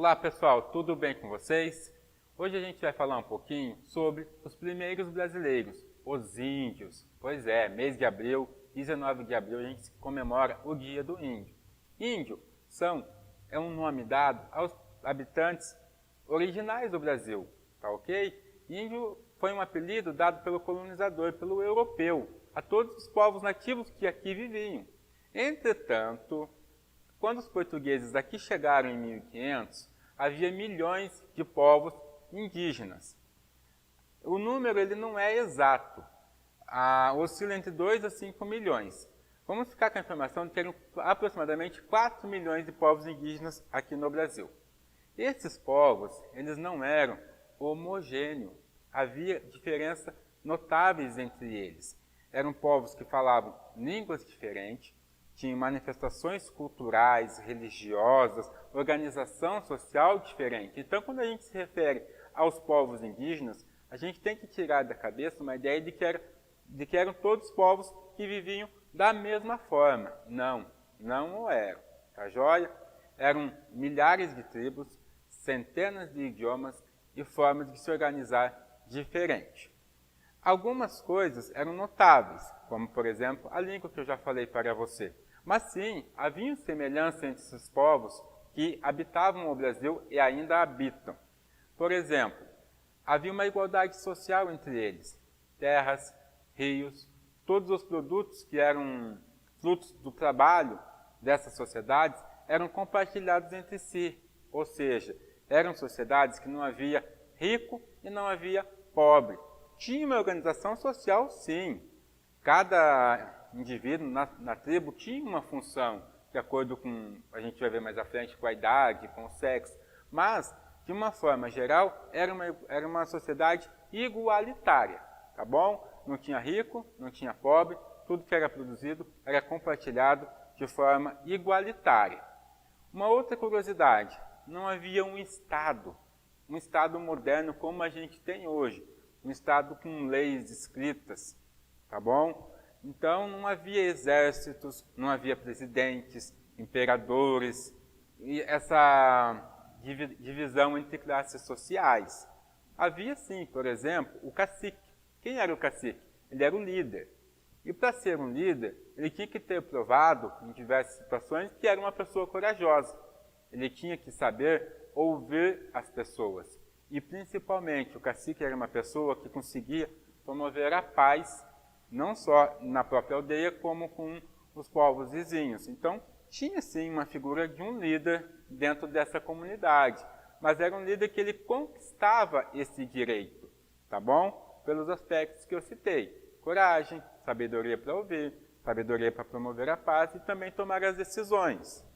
Olá pessoal, tudo bem com vocês? Hoje a gente vai falar um pouquinho sobre os primeiros brasileiros, os índios. Pois é, mês de abril, 19 de abril, a gente comemora o Dia do Índio. Índio é um nome dado aos habitantes originais do Brasil, tá ok? Índio foi um apelido dado pelo colonizador, pelo europeu, a todos os povos nativos que aqui viviam. Entretanto, quando os portugueses aqui chegaram em 1500, havia milhões de povos indígenas. O número ele não é exato, oscila entre 2 a 5 milhões. Vamos ficar com a informação de ter aproximadamente 4 milhões de povos indígenas aqui no Brasil. Esses povos, eles não eram homogêneos, havia diferenças notáveis entre eles. Eram povos que falavam línguas diferentes, tinham manifestações culturais, religiosas, organização social diferente. Então, quando a gente se refere aos povos indígenas, a gente tem que tirar da cabeça uma ideia de que eram todos povos que viviam da mesma forma. Não eram. Tá joia? Eram milhares de tribos, centenas de idiomas e formas de se organizar diferente. Algumas coisas eram notáveis, como, por exemplo, a língua que eu já falei para você. Mas sim, havia semelhança entre esses povos que habitavam o Brasil e ainda habitam. Por exemplo, havia uma igualdade social entre eles. Terras, rios, todos os produtos que eram frutos do trabalho dessas sociedades eram compartilhados entre si. Ou seja, eram sociedades que não havia rico e não havia pobre. Tinha uma organização social, sim. Cada indivíduo na tribo tinha uma função, de acordo com, a gente vai ver mais à frente, com a idade, com o sexo. Mas, de uma forma geral, era uma sociedade igualitária, tá bom? Não tinha rico, não tinha pobre, tudo que era produzido era compartilhado de forma igualitária. Uma outra curiosidade, não havia um Estado moderno como a gente tem hoje, um Estado com leis escritas, tá bom? Então, não havia exércitos, não havia presidentes, imperadores, e essa divisão entre classes sociais. Havia, sim, por exemplo, o cacique. Quem era o cacique? Ele era o líder. E para ser um líder, ele tinha que ter provado, em diversas situações, que era uma pessoa corajosa. Ele tinha que saber ouvir as pessoas. E, principalmente, o cacique era uma pessoa que conseguia promover a paz, não só na própria aldeia, como com os povos vizinhos. Então, tinha sim uma figura de um líder dentro dessa comunidade, mas era um líder que ele conquistava esse direito, tá bom? Pelos aspectos que eu citei: coragem, sabedoria para ouvir, sabedoria para promover a paz e também tomar as decisões.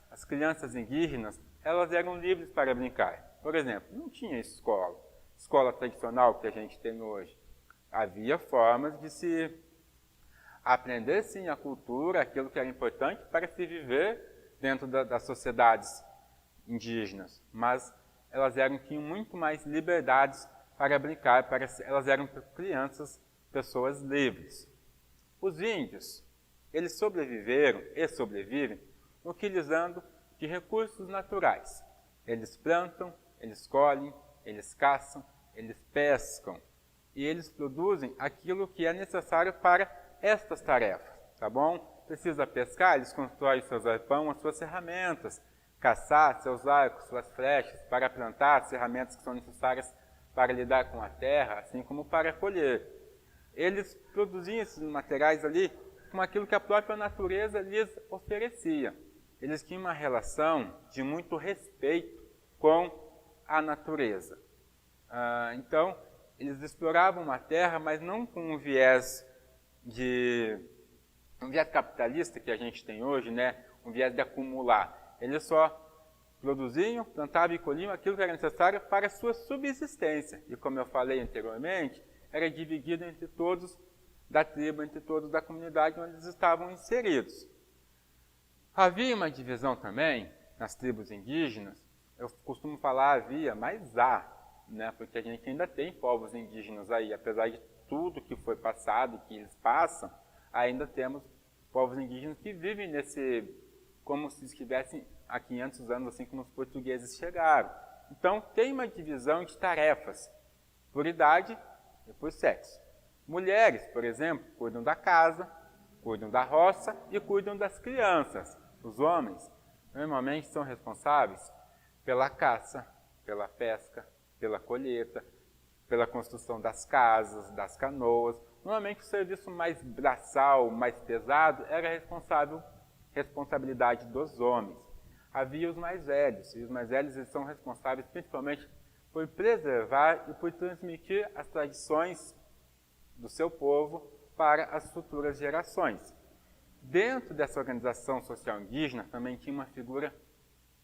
As crianças indígenas, elas eram livres para brincar. Por exemplo, não tinha escola tradicional que a gente tem hoje. Havia formas de se aprender, sim, a cultura, aquilo que era importante para se viver dentro das sociedades indígenas. Mas elas tinham muito mais liberdades para brincar, elas eram crianças, pessoas livres. Os índios, eles sobreviveram e sobrevivem utilizando de recursos naturais. Eles plantam, eles colhem, eles caçam, eles pescam. E eles produzem aquilo que é necessário para estas tarefas, tá bom? Precisa pescar, eles constroem seus arpões, as suas ferramentas, caçar, seus arcos, suas flechas, para plantar, as ferramentas que são necessárias para lidar com a terra, assim como para colher. Eles produziam esses materiais ali com aquilo que a própria natureza lhes oferecia. Eles tinham uma relação de muito respeito com a natureza. Então, eles exploravam a terra, mas não com um viés capitalista que a gente tem hoje, né? Um viés de acumular. Eles só produziam, plantavam e colhiam aquilo que era necessário para a sua subsistência. E como eu falei anteriormente, era dividido entre todos da tribo, entre todos da comunidade onde eles estavam inseridos. Havia uma divisão também nas tribos indígenas. Eu costumo falar havia, mas há, né? Porque a gente ainda tem povos indígenas aí, apesar de tudo que foi passado e que eles passam, ainda temos povos indígenas que vivem como se estivessem há 500 anos, assim como os portugueses chegaram. Então, tem uma divisão de tarefas, por idade e por sexo. Mulheres, por exemplo, cuidam da casa, cuidam da roça e cuidam das crianças. Os homens, normalmente, são responsáveis pela caça, pela pesca, pela colheita, pela construção das casas, das canoas. Normalmente, o serviço mais braçal, mais pesado, era responsabilidade dos homens. Havia os mais velhos, e os mais velhos eles são responsáveis principalmente por preservar e por transmitir as tradições do seu povo para as futuras gerações. Dentro dessa organização social indígena também tinha uma figura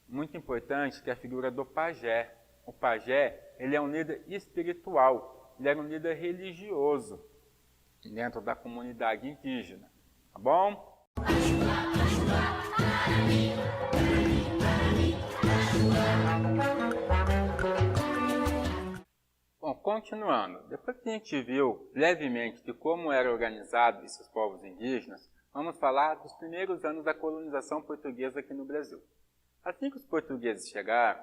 muito importante, que é a figura do pajé. O pajé, ele é um líder espiritual, ele era um líder religioso dentro da comunidade indígena, tá bom? Bom, continuando, depois que a gente viu brevemente de como eram organizados esses povos indígenas, vamos falar dos primeiros anos da colonização portuguesa aqui no Brasil. Assim que os portugueses chegaram,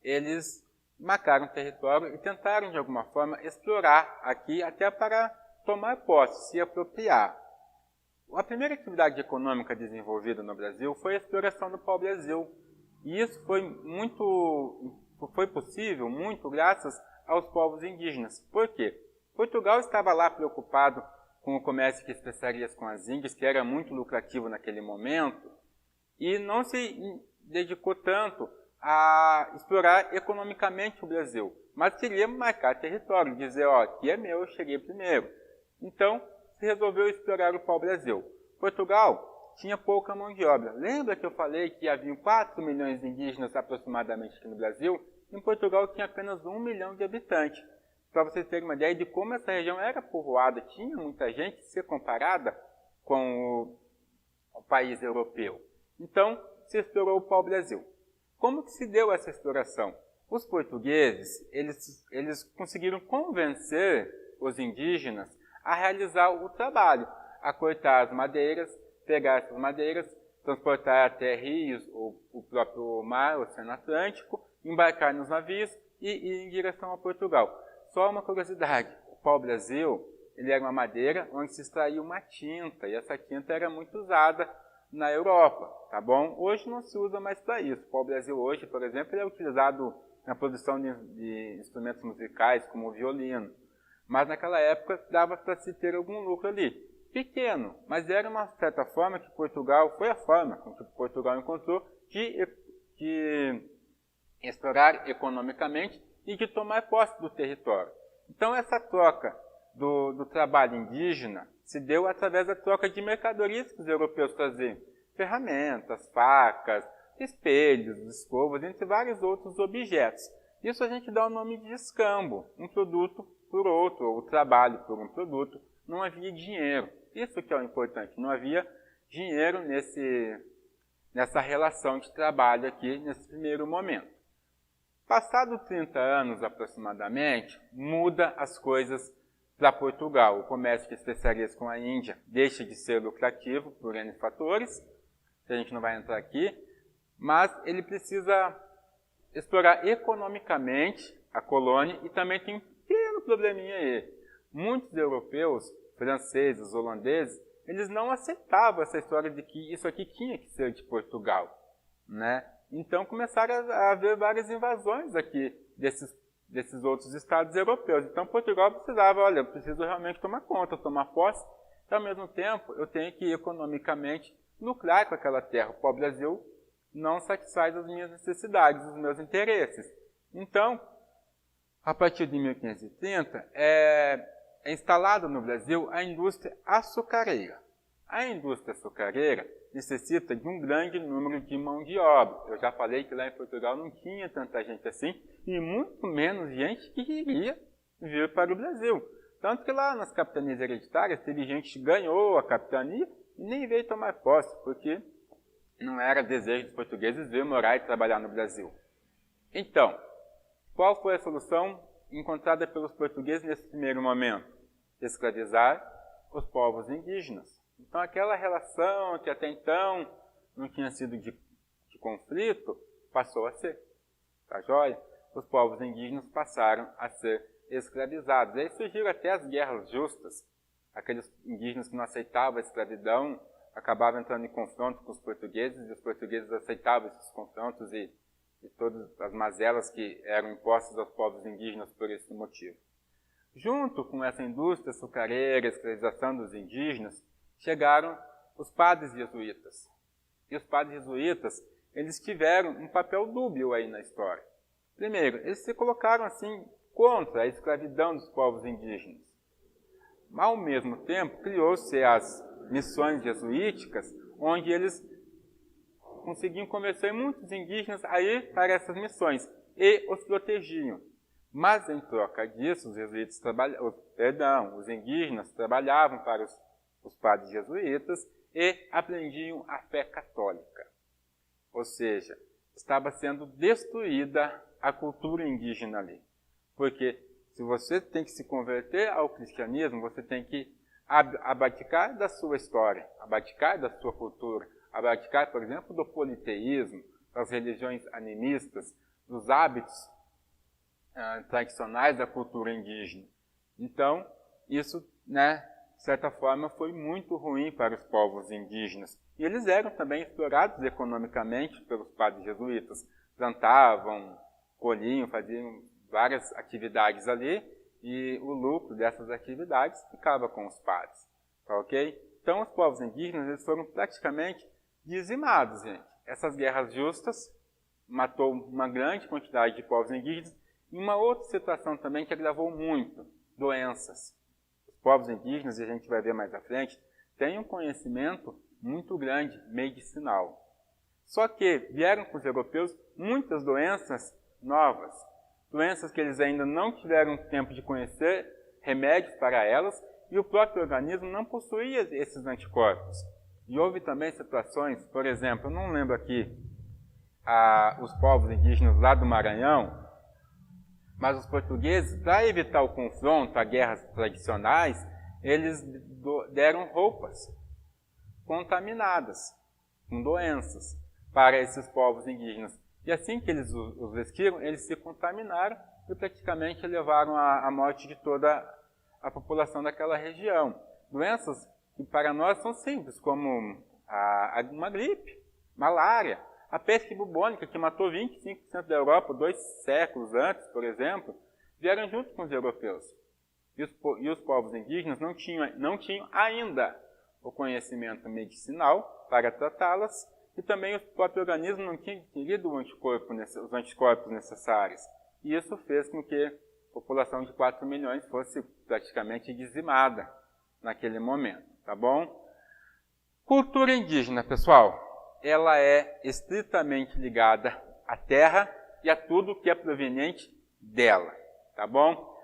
eles marcaram o território e tentaram, de alguma forma, explorar aqui até para tomar posse, se apropriar. A primeira atividade econômica desenvolvida no Brasil foi a exploração do pau-brasil. E isso foi possível muito graças aos povos indígenas. Por quê? Portugal estava lá preocupado com o comércio de especiarias com as Índias, que era muito lucrativo naquele momento, e não se dedicou tanto a explorar economicamente o Brasil, mas queria marcar território, dizer, ó, aqui é meu, eu cheguei primeiro. Então, se resolveu explorar o pau-brasil. Portugal tinha pouca mão de obra. Lembra que eu falei que havia 4 milhões de indígenas aproximadamente aqui no Brasil? Em Portugal tinha apenas 1 milhão de habitantes. Para vocês terem uma ideia de como essa região era povoada, tinha muita gente, se comparada com o país europeu. Então, se explorou o pau-brasil. Como que se deu essa exploração? Os portugueses, eles conseguiram convencer os indígenas a realizar o trabalho, a cortar as madeiras, pegar essas madeiras, transportar até rios, ou o próprio mar, o Oceano Atlântico, embarcar nos navios e ir em direção a Portugal. Só uma curiosidade, o pau-brasil, ele era uma madeira onde se extraía uma tinta, e essa tinta era muito usada na Europa, tá bom? Hoje não se usa mais para isso. O pau-brasil hoje, por exemplo, ele é utilizado na produção de instrumentos musicais, como o violino. Mas naquela época dava para se ter algum lucro ali. Pequeno, mas era uma certa forma que Portugal, foi a forma que Portugal encontrou de explorar economicamente e de tomar posse do território. Então essa troca do trabalho indígena se deu através da troca de mercadorias que os europeus traziam. Ferramentas, facas, espelhos, escovas, entre vários outros objetos. Isso a gente dá o nome de escambo, um produto por outro, ou trabalho por um produto. Não havia dinheiro. Isso que é o importante, não havia dinheiro nessa relação de trabalho aqui, nesse primeiro momento. Passado 30 anos aproximadamente, muda as coisas para Portugal. O comércio de especiarias com a Índia deixa de ser lucrativo por N fatores, que a gente não vai entrar aqui, mas ele precisa explorar economicamente a colônia e também tem um pequeno probleminha aí. Muitos europeus, franceses, holandeses, eles não aceitavam essa história de que isso aqui tinha que ser de Portugal, né? Então começaram a haver várias invasões aqui desses outros estados europeus. Então Portugal precisava, olha, eu preciso realmente tomar conta, tomar posse, e ao mesmo tempo eu tenho que economicamente lucrar com aquela terra. O pau-brasil não satisfaz as minhas necessidades, os meus interesses. Então, a partir de 1530, é instalada no Brasil a indústria açucareira. A indústria açucareira necessita de um grande número de mão de obra. Eu já falei que lá em Portugal não tinha tanta gente assim, e muito menos gente que iria vir para o Brasil. Tanto que lá nas capitanias hereditárias, teve gente que ganhou a capitania e nem veio tomar posse, porque não era desejo dos portugueses vir morar e trabalhar no Brasil. Então, qual foi a solução encontrada pelos portugueses nesse primeiro momento? Escravizar os povos indígenas. Então, aquela relação que até então não tinha sido de conflito, passou a ser. Tá joia? Os povos indígenas passaram a ser escravizados. Aí surgiram até as guerras justas. Aqueles indígenas que não aceitavam a escravidão acabavam entrando em confronto com os portugueses, e os portugueses aceitavam esses confrontos e todas as mazelas que eram impostas aos povos indígenas por esse motivo. Junto com essa indústria açucareira, a escravização dos indígenas, chegaram os padres jesuítas. E os padres jesuítas, eles tiveram um papel dúbio aí na história. Primeiro, eles se colocaram assim contra a escravidão dos povos indígenas. Mas, ao mesmo tempo, criou-se as missões jesuíticas, onde eles conseguiam convencer muitos indígenas a ir para essas missões e os protegiam. Mas, em troca disso, os indígenas trabalhavam para os padres jesuítas e aprendiam a fé católica. Ou seja, estava sendo destruída a cultura indígena ali. Porque se você tem que se converter ao cristianismo, você tem que abdicar da sua história, abdicar da sua cultura, abdicar, por exemplo, do politeísmo, das religiões animistas, dos hábitos tradicionais da cultura indígena. Então, isso, de certa forma, foi muito ruim para os povos indígenas. E eles eram também explorados economicamente pelos padres jesuítas. Plantavam, colhiam, faziam várias atividades ali, e o lucro dessas atividades ficava com os padres. Tá ok? Então, os povos indígenas eles foram praticamente dizimados, gente. Essas guerras justas matou uma grande quantidade de povos indígenas, e uma outra situação também que agravou muito, doenças. Os povos indígenas, e a gente vai ver mais à frente, têm um conhecimento muito grande medicinal. Só que vieram com os europeus muitas doenças novas, doenças que eles ainda não tiveram tempo de conhecer, remédios para elas, e o próprio organismo não possuía esses anticorpos. E houve também situações, por exemplo, eu não lembro aqui os povos indígenas lá do Maranhão, mas os portugueses, para evitar o confronto a guerras tradicionais, eles deram roupas contaminadas, com doenças, para esses povos indígenas. E assim que eles os vestiram, eles se contaminaram e praticamente levaram à morte de toda a população daquela região. Doenças que para nós são simples, como uma gripe, malária, a peste bubônica, que matou 25% da Europa 2 séculos antes, por exemplo, vieram junto com os europeus. E os povos indígenas não tinham ainda o conhecimento medicinal para tratá-las, e também o próprio organismo não tinha adquirido os anticorpos necessários. E isso fez com que a população de 4 milhões fosse praticamente dizimada naquele momento, tá bom? Cultura indígena, pessoal, ela é estritamente ligada à terra e a tudo que é proveniente dela, tá bom?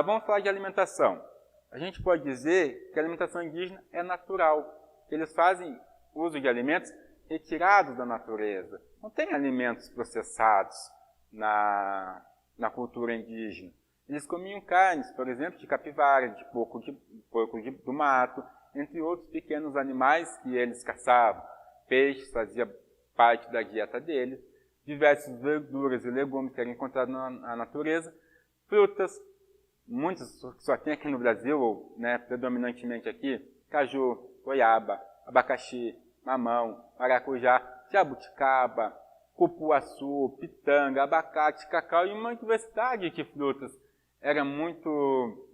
Vamos falar de alimentação. A gente pode dizer que a alimentação indígena é natural. Eles fazem uso de alimentos retirados da natureza. Não tem alimentos processados na cultura indígena. Eles comiam carnes, por exemplo, de capivara, de porco do mato, entre outros pequenos animais que eles caçavam. Peixes fazia parte da dieta deles, diversas verduras e legumes que eram encontrados na natureza, frutas, muitas que só tem aqui no Brasil, ou predominantemente aqui, caju, goiaba, abacaxi, mamão, maracujá, jabuticaba, cupuaçu, pitanga, abacate, cacau e uma diversidade de frutas era muito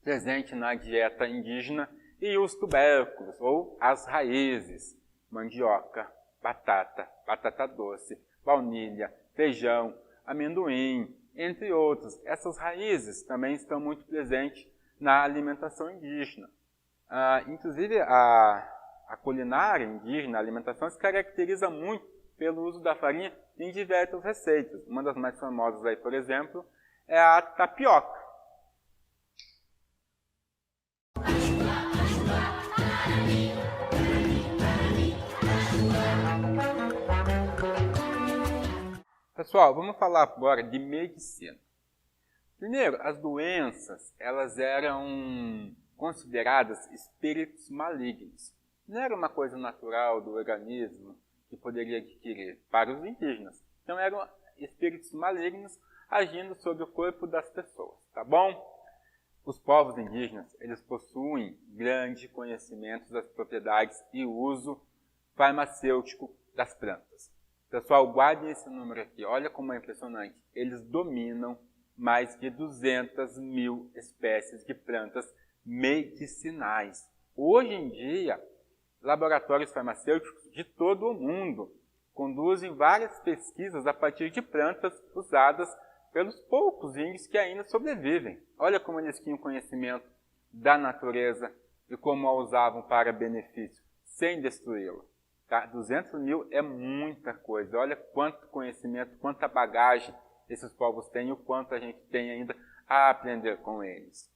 presente na dieta indígena, e os tubérculos, ou as raízes, mandioca, batata doce, baunilha, feijão, amendoim, entre outros. Essas raízes também estão muito presentes na alimentação indígena. Inclusive, a culinária indígena, a alimentação, se caracteriza muito pelo uso da farinha em diversas receitas. Uma das mais famosas aí, por exemplo, é a tapioca. Pessoal, vamos falar agora de medicina. Primeiro, as doenças, elas eram consideradas espíritos malignos. Não era uma coisa natural do organismo que poderia adquirir para os indígenas. Então eram espíritos malignos agindo sobre o corpo das pessoas, tá bom? Os povos indígenas, eles possuem grande conhecimento das propriedades e uso farmacêutico das plantas. Pessoal, guardem esse número aqui, olha como é impressionante. Eles dominam mais de 200 mil espécies de plantas medicinais. Hoje em dia, laboratórios farmacêuticos de todo o mundo conduzem várias pesquisas a partir de plantas usadas pelos poucos índios que ainda sobrevivem. Olha como eles tinham conhecimento da natureza e como a usavam para benefício, sem destruí-la. Tá? 200 mil é muita coisa. Olha quanto conhecimento, quanta bagagem esses povos têm e o quanto a gente tem ainda a aprender com eles.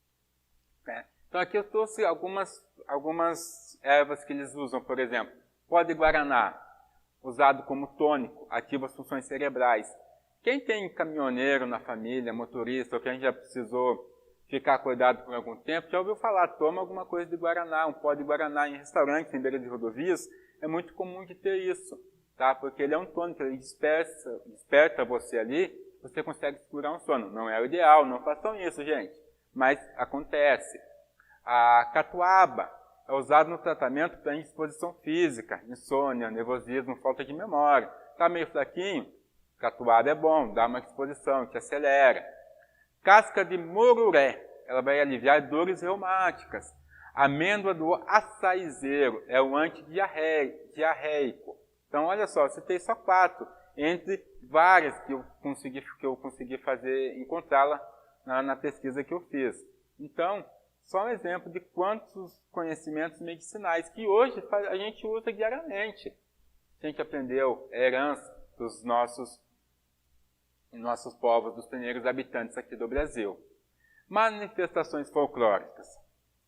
Então aqui eu trouxe algumas ervas que eles usam, por exemplo, pó de guaraná, usado como tônico, ativa as funções cerebrais. Quem tem caminhoneiro na família, motorista, ou quem já precisou ficar acordado por algum tempo, já ouviu falar, toma alguma coisa de guaraná, um pó de guaraná em restaurantes, em beira de rodovias, é muito comum de ter isso, tá? Porque ele é um tônico, ele desperta você ali, você consegue segurar um sono. Não é o ideal, não façam isso, gente, mas acontece. A catuaba é usada no tratamento para indisposição física, insônia, nervosismo, falta de memória. Está meio fraquinho? Catuaba é bom, dá uma disposição, te acelera. Casca de moruré, ela vai aliviar dores reumáticas. Amêndoa do açaizeiro é o antidiarreico. Então, olha só, eu citei só 4, entre várias que eu consegui encontrá-la na pesquisa que eu fiz. Então, só um exemplo de quantos conhecimentos medicinais que hoje a gente usa diariamente. A gente aprendeu, é herança dos nossos povos, dos primeiros habitantes aqui do Brasil. Manifestações folclóricas.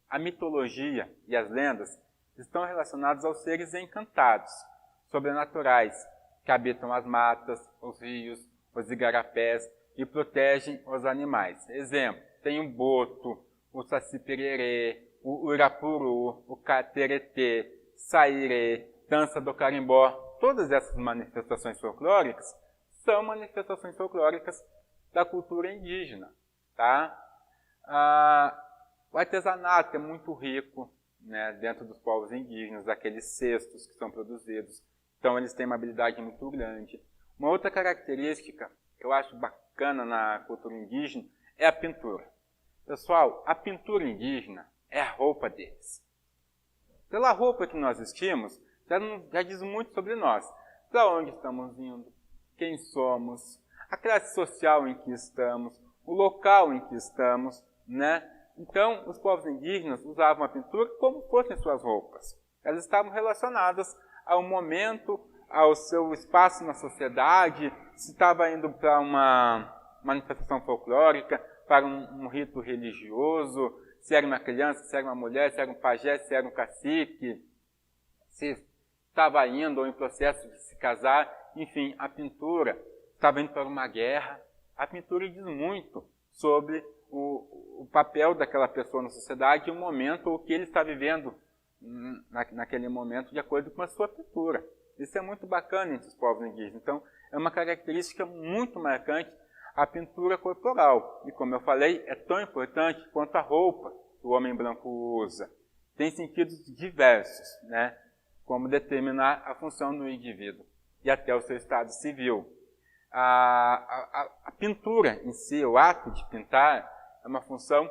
A mitologia e as lendas estão relacionadas aos seres encantados, sobrenaturais, que habitam as matas, os rios, os igarapés e protegem os animais. Exemplo, tem o boto, o saci-pererê, o urapuru, o cateretê, sairê, dança do carimbó. Todas essas manifestações folclóricas são manifestações folclóricas da cultura indígena. Tá? O artesanato é muito rico, né, dentro dos povos indígenas, aqueles cestos que são produzidos. Então, eles têm uma habilidade muito grande. Uma outra característica que eu acho bacana na cultura indígena é a pintura. Pessoal, a pintura indígena é a roupa deles. Pela roupa que nós vestimos, já diz muito sobre nós. Para onde estamos indo, quem somos, a classe social em que estamos, o local em que estamos, né? Então, os povos indígenas usavam a pintura como fossem suas roupas. Elas estavam relacionadas ao momento, ao seu espaço na sociedade, se estava indo para uma manifestação folclórica, para um rito religioso, se era uma criança, se era uma mulher, se era um pajé, se era um cacique, se estava indo ou em processo de se casar. Enfim, a pintura estava indo para uma guerra. A pintura diz muito sobre o papel daquela pessoa na sociedade e o momento, o que ele está vivendo naquele momento, de acordo com a sua pintura. Isso é muito bacana entre os povos indígenas. Então, é uma característica muito marcante a pintura corporal. E, como eu falei, é tão importante quanto a roupa que o homem branco usa. Tem sentidos diversos, né? Como determinar a função do indivíduo e até o seu estado civil. A pintura em si, o ato de pintar, é uma função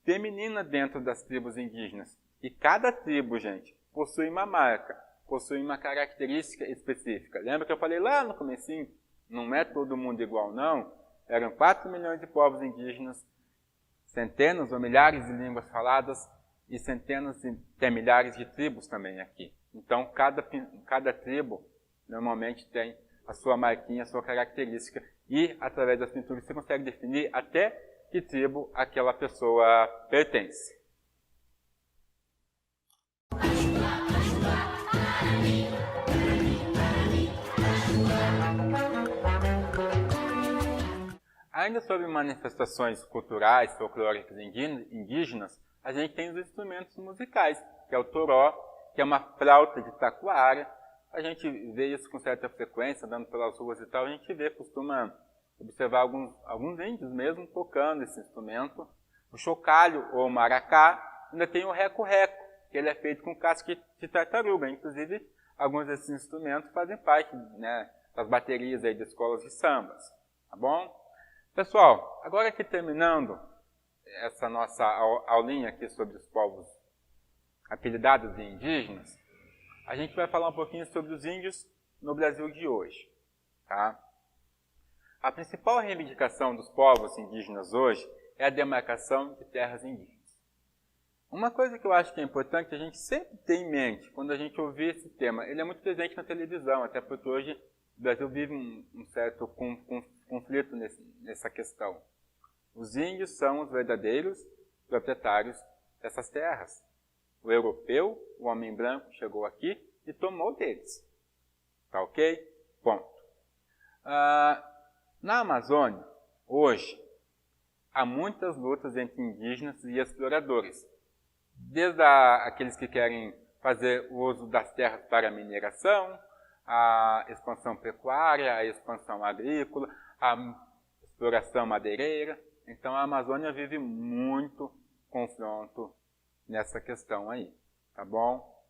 feminina dentro das tribos indígenas. E cada tribo, gente, possui uma marca, possui uma característica específica. Lembra que eu falei lá no comecinho? Não é todo mundo igual, não. Eram 4 milhões de povos indígenas, centenas ou milhares de línguas faladas e centenas e até milhares de tribos também aqui. Então, cada tribo normalmente tem a sua marquinha, a sua característica. E, através das pinturas, você consegue definir até que tribo aquela pessoa pertence. Ainda sobre manifestações culturais, folclóricas indígenas, a gente tem os instrumentos musicais, que é o toró, que é uma flauta de taquara, a gente vê isso com certa frequência, andando pelas ruas e tal, a gente costuma observar alguns índios mesmo tocando esse instrumento. O chocalho ou maracá, ainda tem o reco-reco, que ele é feito com casca de tartaruga. Inclusive, alguns desses instrumentos fazem parte, né, das baterias aí de escolas de sambas, tá bom? Pessoal, agora aqui terminando essa nossa aulinha aqui sobre os povos apelidados de indígenas, a gente vai falar um pouquinho sobre os índios no Brasil de hoje, tá? A principal reivindicação dos povos indígenas hoje é a demarcação de terras indígenas. Uma coisa que eu acho que é importante a gente sempre ter em mente quando a gente ouvir esse tema, ele é muito presente na televisão, até porque hoje o Brasil vive um certo conflito nessa questão. Os índios são os verdadeiros proprietários dessas terras. O europeu, o homem branco, chegou aqui e tomou deles. Tá ok? Ponto. Na Amazônia, hoje, há muitas lutas entre indígenas e exploradores. Desde aqueles que querem fazer o uso das terras para mineração, a expansão pecuária, a expansão agrícola, a exploração madeireira. Então a Amazônia vive muito confronto nessa questão aí, tá bom?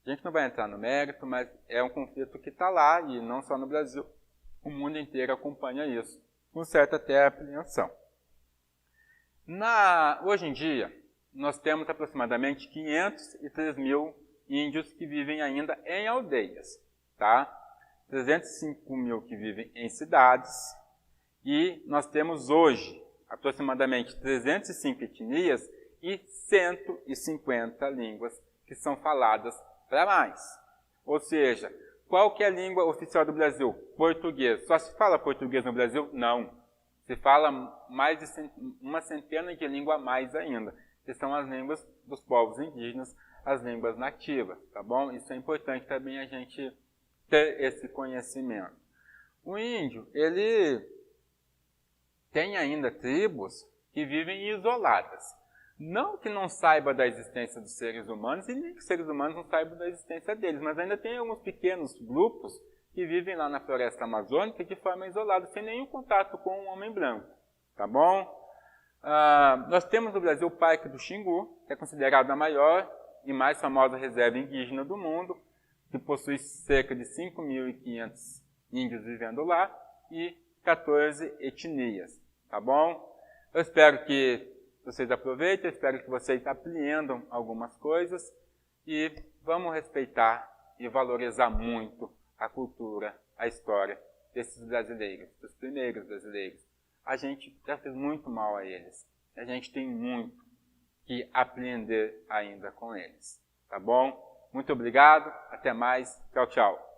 A gente não vai entrar no mérito, mas é um conflito que está lá e não só no Brasil. O mundo inteiro acompanha isso, com certa até apreensão. Hoje em dia, nós temos aproximadamente 503 mil índios que vivem ainda em aldeias, tá? 305 mil que vivem em cidades e nós temos hoje aproximadamente 305 etnias e 150 línguas que são faladas para mais. Ou seja, qual que é a língua oficial do Brasil? Português. Só se fala português no Brasil? Não. Se fala mais de uma centena de línguas a mais ainda, que são as línguas dos povos indígenas, as línguas nativas, tá bom? Isso é importante também a gente ter esse conhecimento. O índio, ele tem ainda tribos que vivem isoladas. Não que não saiba da existência dos seres humanos, e nem que os seres humanos não saibam da existência deles, mas ainda tem alguns pequenos grupos que vivem lá na floresta amazônica de forma isolada, sem nenhum contato com o homem branco, tá bom? Nós temos no Brasil o Parque do Xingu, que é considerado a maior e mais famosa reserva indígena do mundo, que possui cerca de 5.500 índios vivendo lá e 14 etnias, tá bom? Eu espero que vocês aproveitem, eu espero que vocês apreendam algumas coisas e vamos respeitar e valorizar muito a cultura, a história desses brasileiros, dos primeiros brasileiros. A gente já fez muito mal a eles. A gente tem muito que aprender ainda com eles. Tá bom? Muito obrigado. Até mais. Tchau, tchau.